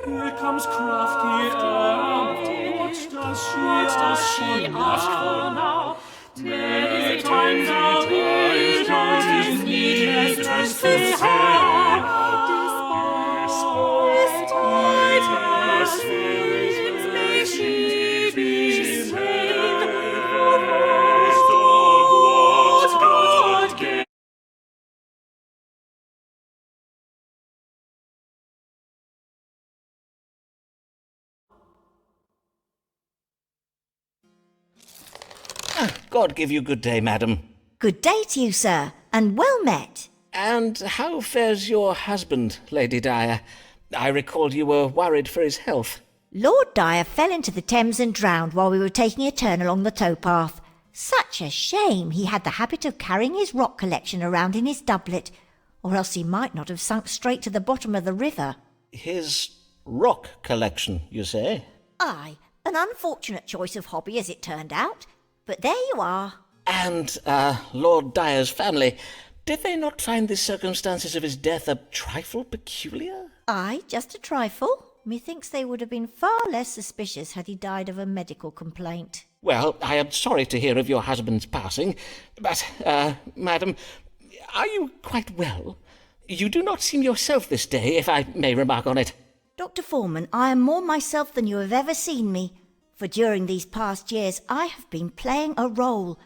Here comes crafty Anna. What does she ask for now? Many times a week it is needless to say how. Despite her sins, may she be saved for most of what God gave. God give you good day, madam. Good day to you, sir, and well met. And how fares your husband, Lady Dyer? I recall you were worried for his health. Lord Dyer fell into the Thames and drowned while we were taking a turn along the towpath. Such a shame. He had the habit of carrying his rock collection around in his doublet, or else he might not have sunk straight to the bottom of the river. His rock collection, you say? Aye, an unfortunate choice of hobby as it turned out. But there you are. And, Lord Dyer's family, did they not find the circumstances of his death a trifle peculiar? Aye, just a trifle. Methinks they would have been far less suspicious had he died of a medical complaint. Well, I am sorry to hear of your husband's passing, but, madam, are you quite well? You do not seem yourself this day, if I may remark on it. Dr. Foreman, I am more myself than you have ever seen me, for during these past years I have been playing a role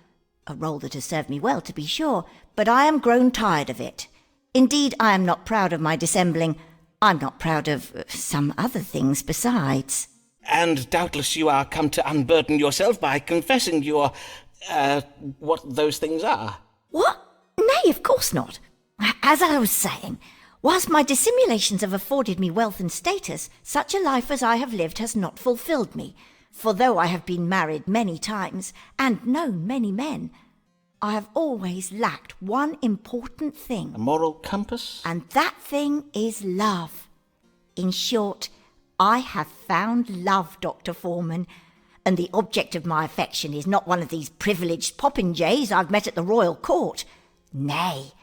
that has served me well, to be sure, but I am grown tired of it. Indeed, I am not proud of my dissembling. I'm not proud of some other things besides. And doubtless you are come to unburden yourself by confessing your, what those things are. What? Nay, of course not. As I was saying, whilst my dissimulations have afforded me wealth and status, such a life as I have lived has not fulfilled me. For though I have been married many times and known many men, I have always lacked one important thing. A moral compass? And that thing is love. In short, I have found love, Dr. Foreman, and the object of my affection is not one of these privileged popinjays I've met at the royal court. Nay,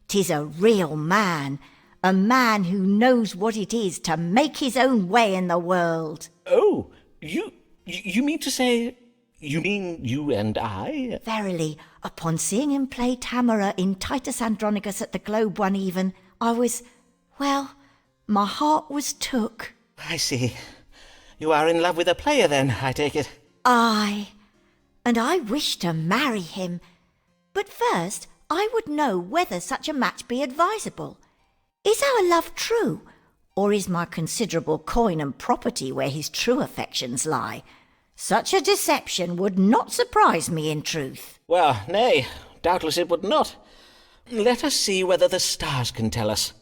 'tis a real man, a man who knows what it is to make his own way in the world. Oh, you mean to say... You mean you and I? Verily, upon seeing him play Tamara in Titus Andronicus at the Globe one even, my heart was took. I see. You are in love with a player then, I take it. Aye, and I wish to marry him. But first, I would know whether such a match be advisable. Is our love true, or is my considerable coin and property where his true affections lie? Such a deception would not surprise me in truth. Well, nay, doubtless it would not. Let us see whether the stars can tell us.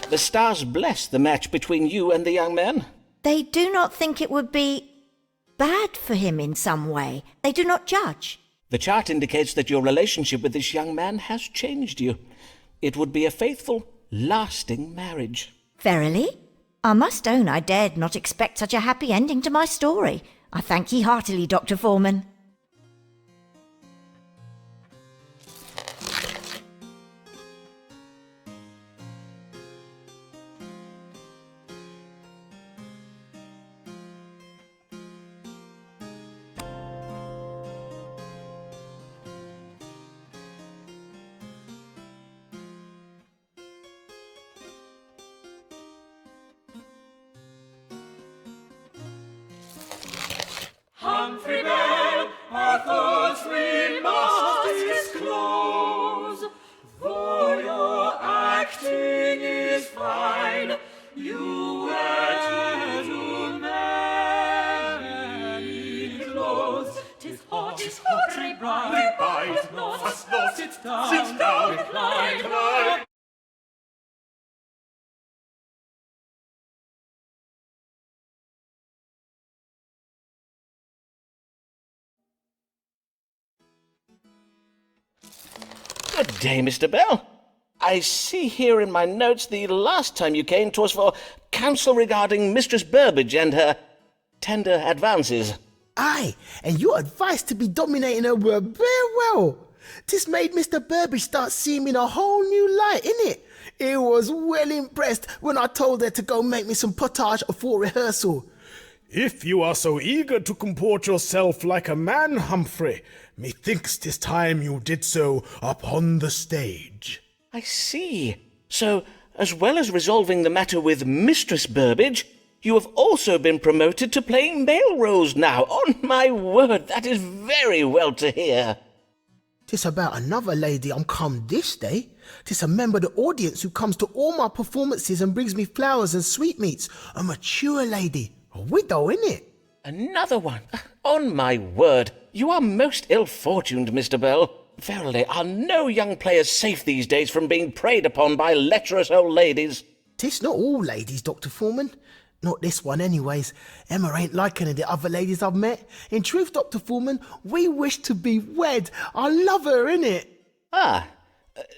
The stars bless the match between you and the young man. They do not think it would be bad for him in some way. They do not judge. The chart indicates that your relationship with this young man has changed you. It would be a faithful, lasting marriage. Verily? I must own I dared not expect such a happy ending to my story. I thank ye heartily, Dr. Foreman. Humphrey Bell, our thoughts we must disclose. Though your acting is fine, you wear too many clothes. 'Tis hot, very bright, bite, fast not, sit down, recline. Good day, Mr. Bell. I see here in my notes the last time you came to us for counsel regarding Mistress Burbage and her tender advances. Aye, and your advice to be dominating her were very well. This made Mr. Burbage start seeing me in a whole new light, innit? He was well impressed when I told her to go make me some pottage before rehearsal. If you are so eager to comport yourself like a man, Humphrey, methinks 'tis time you did so upon the stage. I see. So, as well as resolving the matter with Mistress Burbage, you have also been promoted to playing male roles now. On my word, that is very well to hear. 'Tis about another lady I'm come this day. 'Tis a member of the audience who comes to all my performances and brings me flowers and sweetmeats. A mature lady. A widow, innit? Another one. On my word, you are most ill-fortuned, Mr. Bell. Verily, are no young players safe these days from being preyed upon by lecherous old ladies? 'Tis not all ladies, Dr. Foreman. Not this one, anyways. Emma ain't like any of the other ladies I've met. In truth, Dr. Foreman, we wish to be wed. I love her, innit?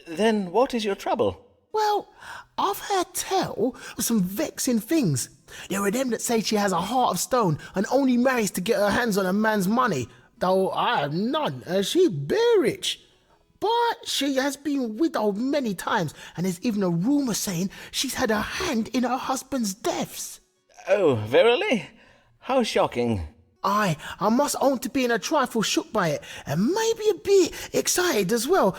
Then what is your trouble? Well, I've heard tell of some vexing things. There are them that say she has a heart of stone and only marries to get her hands on a man's money, though I have none, and she be rich. But she has been widowed many times, and there's even a rumour saying she's had a hand in her husband's deaths. Oh, verily? How shocking. I must own to being a trifle shook by it, and maybe a bit excited as well,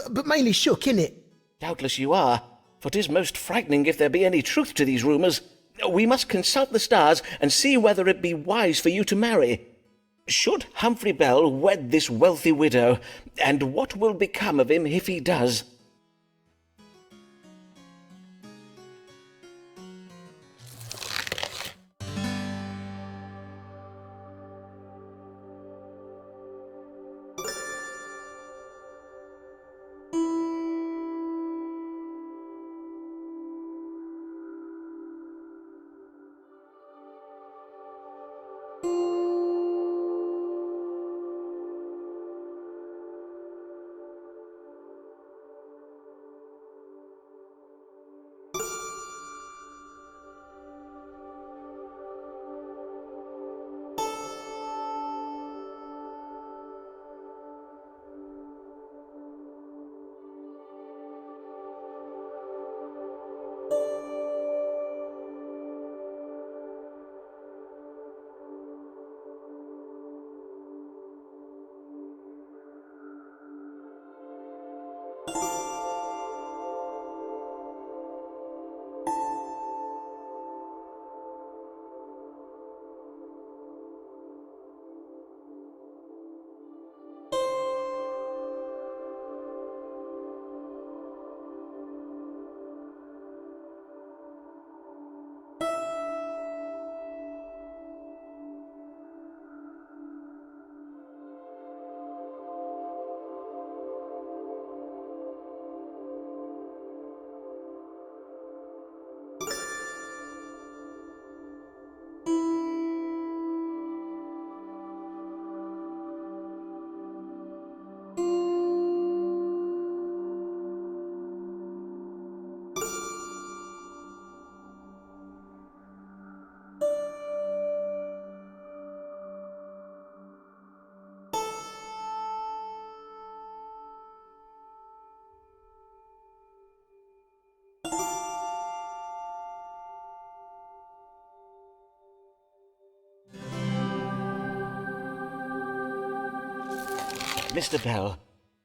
but mainly shook, innit? Doubtless you are, for 'tis most frightening if there be any truth to these rumours. We must consult the stars and see whether it be wise for you to marry. Should Humphrey Bell wed this wealthy widow, and what will become of him if he does? Mr. Bell,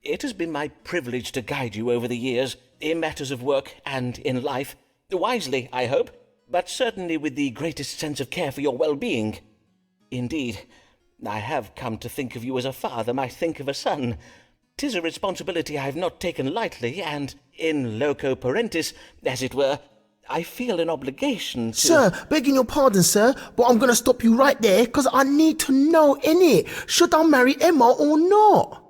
it has been my privilege to guide you over the years, in matters of work and in life. Wisely, I hope, but certainly with the greatest sense of care for your well-being. Indeed, I have come to think of you as a father might think of a son. 'Tis a responsibility I have not taken lightly, and, in loco parentis, as it were, I feel an obligation to... Sir, begging your pardon, sir, but I'm going to stop you right there, because I need to know, innit? Should I marry Emma or not?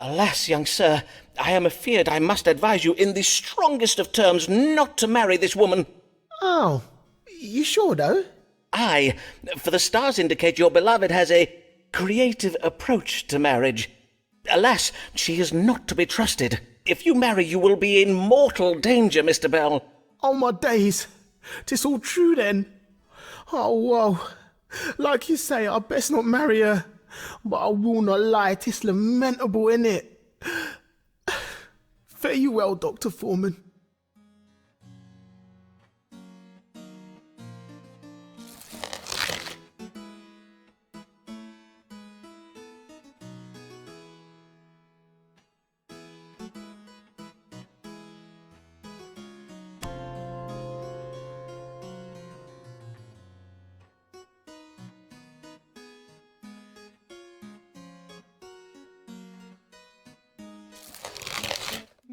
Alas, young sir, I am afeard I must advise you in the strongest of terms not to marry this woman. Oh, you sure, though? Aye, for the stars indicate your beloved has a creative approach to marriage. Alas, she is not to be trusted. If you marry, you will be in mortal danger, Mr. Bell. Oh, my days. 'Tis all true, then. Oh, whoa. Like you say, I best not marry her. But I will not lie, 'tis lamentable, innit? Fare you well, Dr. Foreman.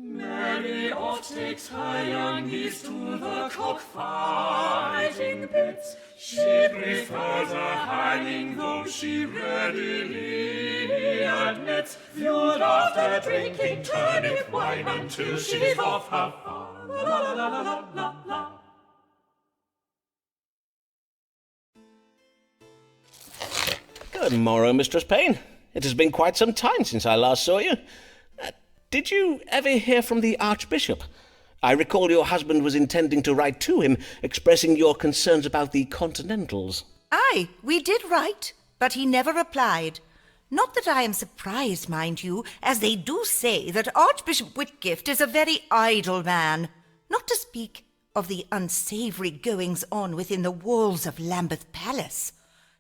Mary oft takes her young niece to the cock-fighting pits. She prefers a hanging, though she readily admits. Viewed after drinking turnip wine until she's off her fun. La la la la la la la. Good morrow, Mistress Pain. It has been quite some time since I last saw you. Did you ever hear from the Archbishop? I recall your husband was intending to write to him, expressing your concerns about the Continentals. Aye, we did write, but he never replied. Not that I am surprised, mind you, as they do say that Archbishop Whitgift is a very idle man, not to speak of the unsavoury goings-on within the walls of Lambeth Palace.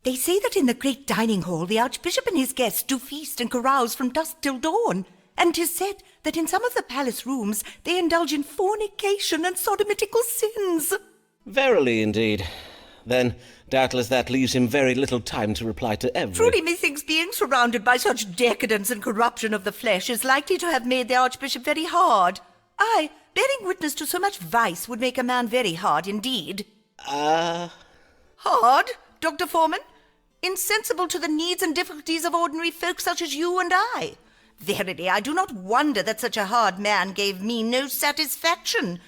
They say that in the great dining hall the Archbishop and his guests do feast and carouse from dusk till dawn, and 'tis said that in some of the palace rooms they indulge in fornication and sodomitical sins. Verily, indeed. Then, doubtless that leaves him very little time to reply to every... Truly, methinks being surrounded by such decadence and corruption of the flesh is likely to have made the Archbishop very hard. Aye, bearing witness to so much vice would make a man very hard indeed. Hard, Dr. Foreman? Insensible to the needs and difficulties of ordinary folk such as you and I. Verily, I do not wonder that such a hard man gave me no satisfaction.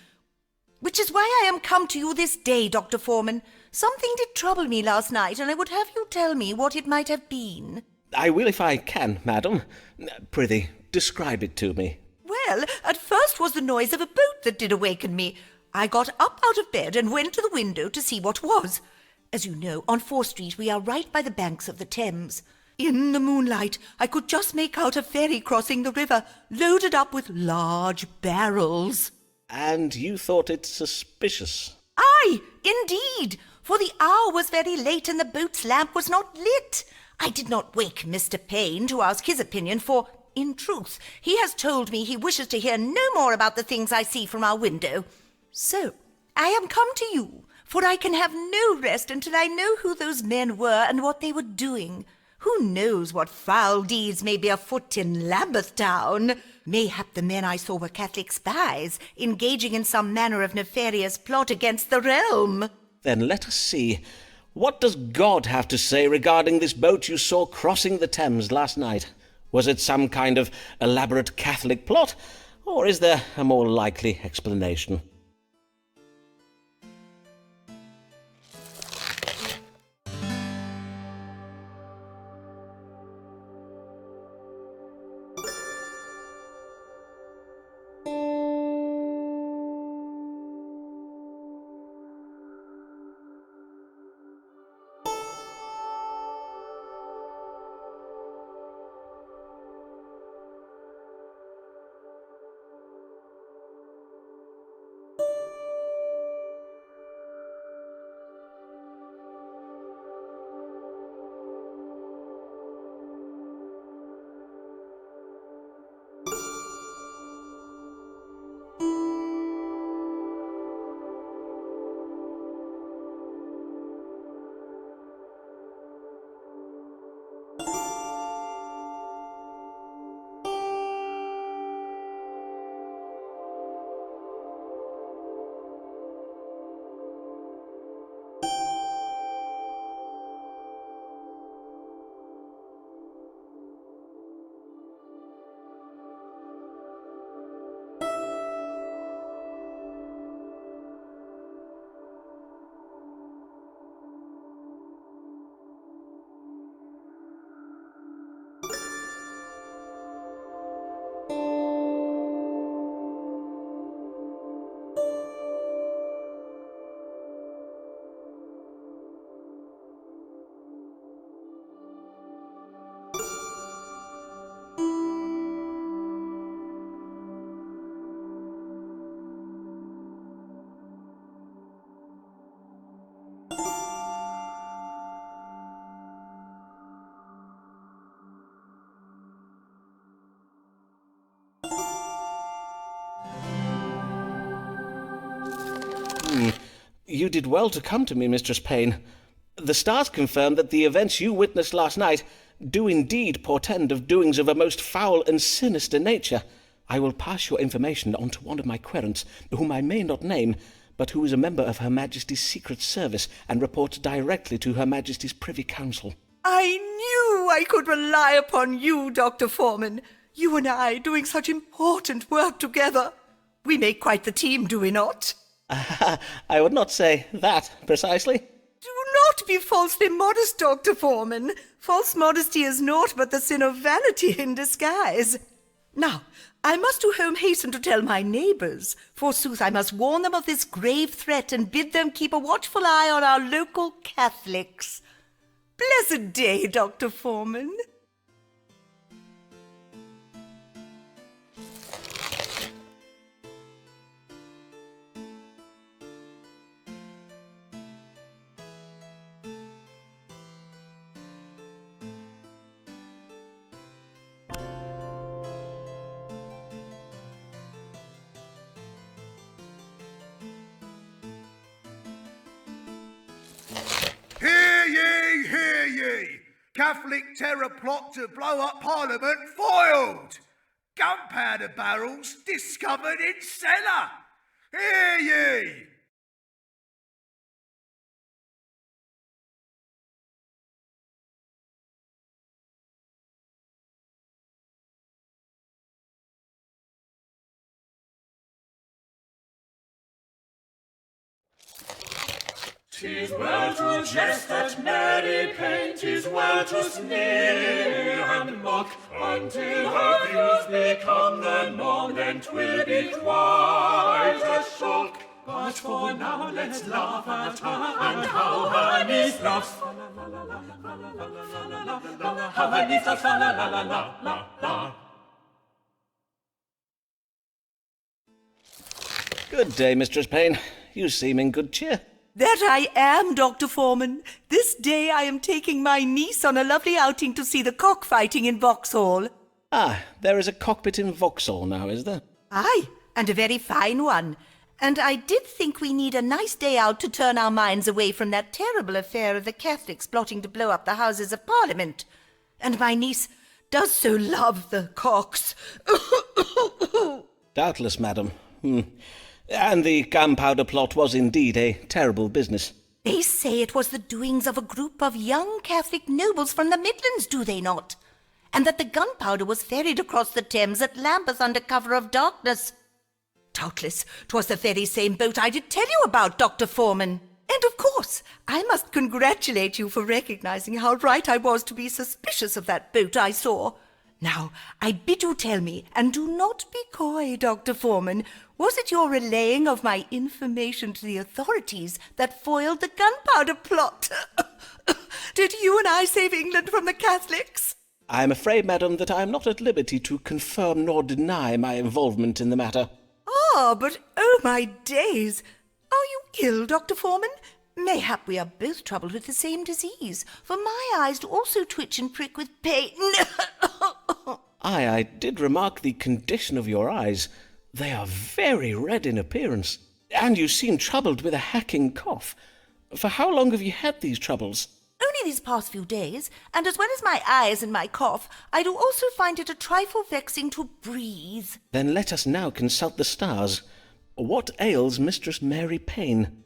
Which is why I am come to you this day, Dr. Foreman. Something did trouble me last night, and I would have you tell me what it might have been. I will if I can, madam. Prithee, describe it to me. Well, at first was the noise of a boat that did awaken me. I got up out of bed and went to the window to see what was. As you know, on 4th Street we are right by the banks of the Thames. In the moonlight, I could just make out a ferry crossing the river, loaded up with large barrels. And you thought it suspicious? Aye, indeed, for the hour was very late and the boat's lamp was not lit. I did not wake Mr. Pain to ask his opinion, for, in truth, he has told me he wishes to hear no more about the things I see from our window. So, I am come to you, for I can have no rest until I know who those men were and what they were doing. Who knows what foul deeds may be afoot in Lambeth Town? Mayhap the men I saw were Catholic spies, engaging in some manner of nefarious plot against the realm. Then let us see. What does God have to say regarding this boat you saw crossing the Thames last night? Was it some kind of elaborate Catholic plot, or is there a more likely explanation? You did well to come to me, Mistress Pain. The stars confirm that the events you witnessed last night do indeed portend of doings of a most foul and sinister nature. I will pass your information on to one of my querents, whom I may not name, but who is a member of Her Majesty's Secret Service and reports directly to Her Majesty's Privy Council. I knew I could rely upon you, Dr. Foreman. You and I doing such important work together. We make quite the team, do we not? I would not say that precisely. Do not be falsely modest, Dr. Foreman. False modesty is naught but the sin of vanity in disguise. Now, I must to home hasten to tell my neighbours. Forsooth, I must warn them of this grave threat and bid them keep a watchful eye on our local Catholics. Blessed day, Dr. Foreman. Hear ye, hear ye! Catholic terror plot to blow up Parliament foiled! Gunpowder barrels discovered in cellar! Hear ye! "'Tis well to jest at Mary Pain, 'tis well to sneer and mock, until her views become the norm, then 'twill be quite a shock. But for now let's laugh at her and how her niece laughs. How her niece laughs, la la la la la la. Good day, Mistress Pain. You seem in good cheer. That I am, Dr. Foreman. This day I am taking my niece on a lovely outing to see the cockfighting in Vauxhall. Ah, there is a cockpit in Vauxhall now, is there? Aye, and a very fine one. And I did think we need a nice day out to turn our minds away from that terrible affair of the Catholics plotting to blow up the Houses of Parliament. And my niece does so love the cocks. Doubtless, madam. And the gunpowder plot was indeed a terrible business. They say it was the doings of a group of young Catholic nobles from the Midlands, do they not? And that the gunpowder was ferried across the Thames at Lambeth under cover of darkness. Doubtless, 'twas the very same boat I did tell you about, Dr. Foreman. And of course, I must congratulate you for recognizing how right I was to be suspicious of that boat I saw. Now, I bid you tell me, and do not be coy, Dr. Foreman, was it your relaying of my information to the authorities that foiled the gunpowder plot? Did you and I save England from the Catholics? I am afraid, madam, that I am not at liberty to confirm nor deny my involvement in the matter. Ah, but oh my days! Are you ill, Dr. Foreman? Mayhap we are both troubled with the same disease, for my eyes do also twitch and prick with pain. I did remark the condition of your eyes. They are very red in appearance, and you seem troubled with a hacking cough. For how long have you had these troubles? Only these past few days, and as well as my eyes and my cough, I do also find it a trifle vexing to breathe. Then let us now consult the stars. What ails Mistress Mary Pain?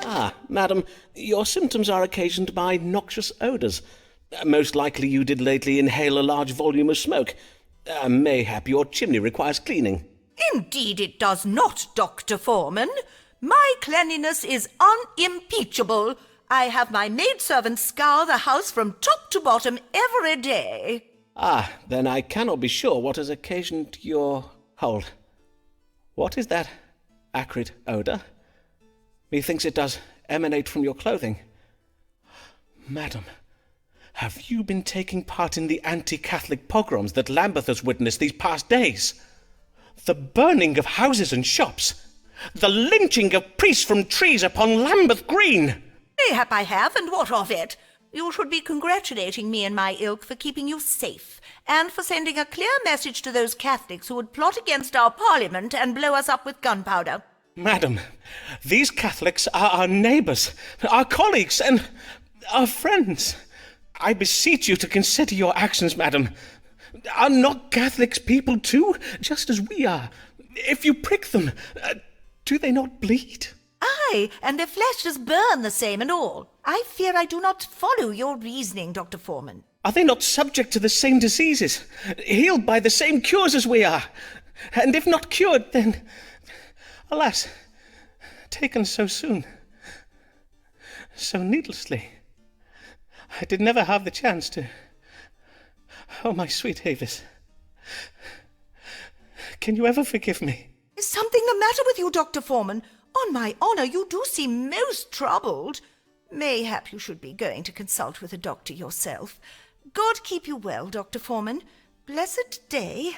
Ah, madam, your symptoms are occasioned by noxious odours. Most likely you did lately inhale a large volume of smoke. Mayhap your chimney requires cleaning. Indeed it does not, Dr. Foreman. My cleanliness is unimpeachable. I have my maidservant scour the house from top to bottom every day. Ah, then I cannot be sure what has occasioned your... Hold. What is that acrid odour? Methinks it does emanate from your clothing. Madam, have you been taking part in the anti-Catholic pogroms that Lambeth has witnessed these past days? The burning of houses and shops, the lynching of priests from trees upon Lambeth Green. Mayhap I have, and what of it? You should be congratulating me and my ilk for keeping you safe, and for sending a clear message to those Catholics who would plot against our Parliament and blow us up with gunpowder. Madam, these Catholics are our neighbours, our colleagues, and our friends. I beseech you to consider your actions, madam. Are not Catholics people too, just as we are? If you prick them, do they not bleed? Aye, and their flesh does burn the same and all. I fear I do not follow your reasoning, Dr. Foreman. Are they not subject to the same diseases, healed by the same cures as we are? And if not cured, then, alas, taken so soon, so needlessly. I did never have the chance to... Oh, my sweet Avis, can you ever forgive me? Is something the matter with you, Dr. Foreman? On my honour, you do seem most troubled. Mayhap you should be going to consult with a doctor yourself. God keep you well, Dr. Foreman. Blessed day.